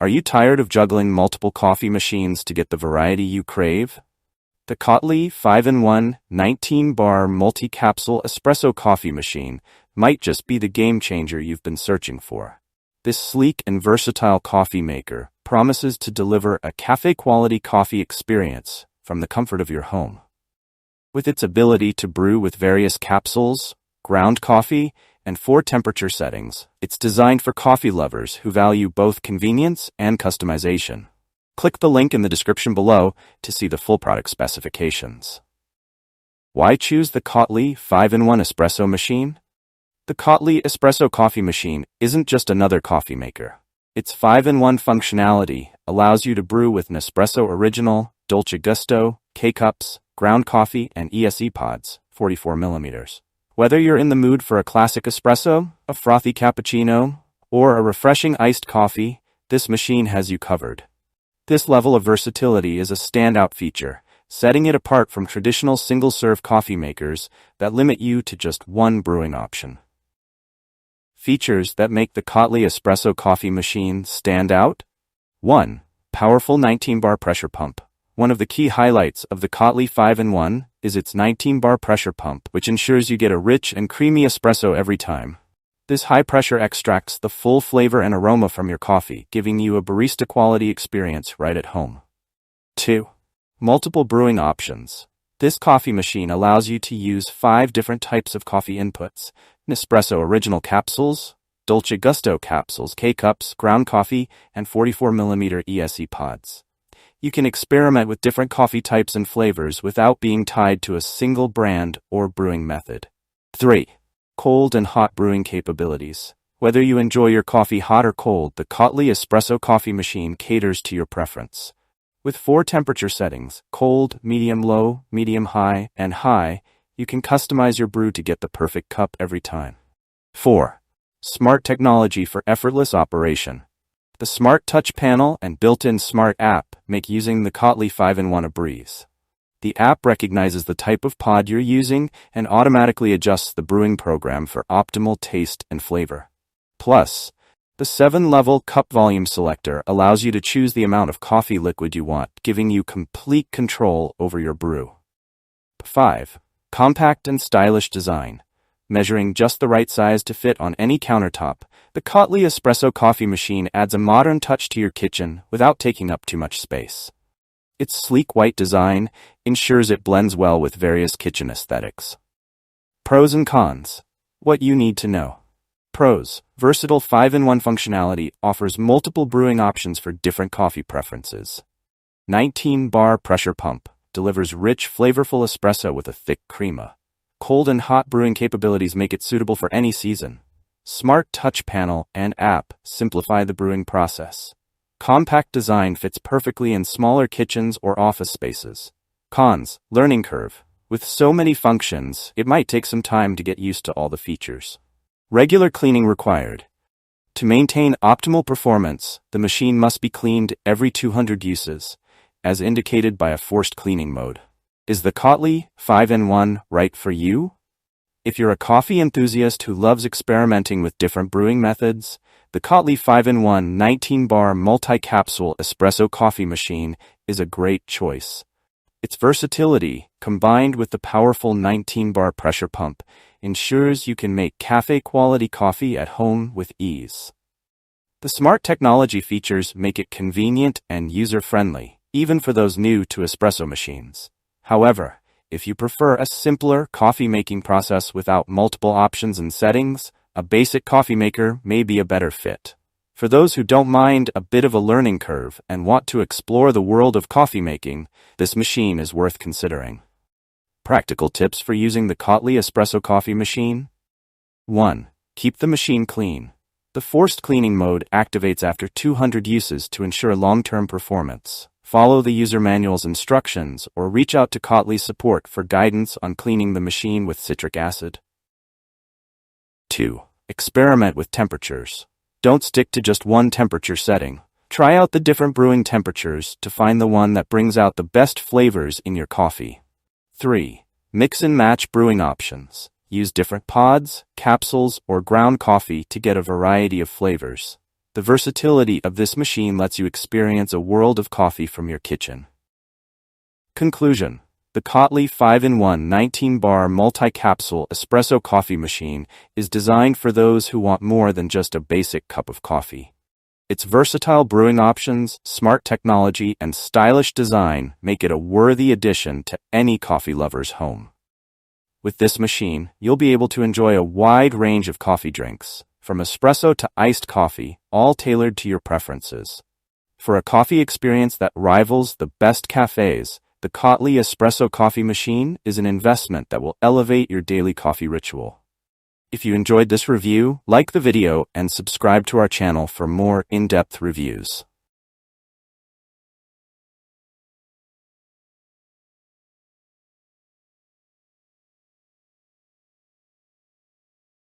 Are you tired of juggling multiple coffee machines to get the variety you crave? The Kotlie 5-in-1 19-bar Multicapsule Espresso Coffee Machine might just be the game changer you've been searching for. This sleek and versatile coffee maker promises to deliver a cafe-quality coffee experience from the comfort of your home. With its ability to brew with various capsules, ground coffee, and 4 temperature settings, it's designed for coffee lovers who value both convenience and customization. Click the link in the description below to see the full product specifications. Why choose the Kotlie 5-in-1 Espresso Machine? The Kotlie Espresso Coffee Machine isn't just another coffee maker. Its 5-in-1 functionality allows you to brew with Nespresso Original, Dolce Gusto, K-Cups, ground coffee, and ESE pods, 44 millimeters. Whether you're in the mood for a classic espresso, a frothy cappuccino, or a refreshing iced coffee, this machine has you covered. This level of versatility is a standout feature, setting it apart from traditional single-serve coffee makers that limit you to just one brewing option. Features that make the Kotlie Espresso Coffee Machine stand out? 1. Powerful 19-bar pressure pump. One of the key highlights of the Kotlie 5-in-1 is its 19-bar pressure pump, which ensures you get a rich and creamy espresso every time. This high pressure extracts the full flavor and aroma from your coffee, giving you a barista-quality experience right at home. 2. Multiple brewing options. This coffee machine allows you to use 5 different types of coffee inputs: Nespresso Original Capsules, Dolce Gusto Capsules, K-Cups, ground coffee, and 44 millimeter ESE pods. You can experiment with different coffee types and flavors without being tied to a single brand or brewing method. 3. Cold and hot brewing capabilities. Whether you enjoy your coffee hot or cold, the Kotlie Espresso Coffee Machine caters to your preference. With 4 temperature settings, cold, medium low, medium high, and high, you can customize your brew to get the perfect cup every time. 4. Smart technology for effortless operation. The Smart Touch panel and built-in Smart app make using the Kotlie 5-in-1 a breeze. The app recognizes the type of pod you're using and automatically adjusts the brewing program for optimal taste and flavor. Plus, the 7-level cup volume selector allows you to choose the amount of coffee liquid you want, giving you complete control over your brew. 5. Compact and stylish design. Measuring just the right size to fit on any countertop, the Kotlie Espresso Coffee Machine adds a modern touch to your kitchen without taking up too much space. Its sleek white design ensures it blends well with various kitchen aesthetics. Pros and cons. What you need to know. Pros. Versatile 5-in-1 functionality offers multiple brewing options for different coffee preferences. 19-bar pressure pump delivers rich, flavorful espresso with a thick crema. Cold and hot brewing capabilities make it suitable for any season. Smart Touch panel and app simplify the brewing process. Compact design fits perfectly in smaller kitchens or office spaces. Cons. Learning curve. With so many functions, it might take some time to get used to all the features. Regular cleaning required. To maintain optimal performance, the machine must be cleaned every 200 uses, as indicated by a forced cleaning mode. Is the Kotlie 5-in-1 right for you? If you're a coffee enthusiast who loves experimenting with different brewing methods, the Kotlie 5-in-1 19-bar Multicapsule Espresso Coffee Machine is a great choice. Its versatility, combined with the powerful 19-bar pressure pump, ensures you can make cafe-quality coffee at home with ease. The smart technology features make it convenient and user-friendly, even for those new to espresso machines. However, if you prefer a simpler coffee-making process without multiple options and settings, a basic coffee maker may be a better fit. For those who don't mind a bit of a learning curve and want to explore the world of coffee making, this machine is worth considering. Practical tips for using the Kotlie Espresso Coffee Machine. 1. Keep the machine clean. The forced cleaning mode activates after 200 uses to ensure long-term performance. Follow the user manual's instructions or reach out to Kotlie's support for guidance on cleaning the machine with citric acid. 2. Experiment with temperatures. Don't stick to just one temperature setting. Try out the different brewing temperatures to find the one that brings out the best flavors in your coffee. 3. Mix and match brewing options. Use different pods, capsules, or ground coffee to get a variety of flavors. The versatility of this machine lets you experience a world of coffee from your kitchen. Conclusion: the Kotlie 5-in-1 19-bar multi-capsule espresso coffee machine is designed for those who want more than just a basic cup of coffee. Its versatile brewing options, smart technology, and stylish design make it a worthy addition to any coffee lover's home. With this machine, you'll be able to enjoy a wide range of coffee drinks, from espresso to iced coffee, all tailored to your preferences. For a coffee experience that rivals the best cafes, the Kotlie Espresso Coffee Machine is an investment that will elevate your daily coffee ritual. If you enjoyed this review, like the video and subscribe to our channel for more in-depth reviews.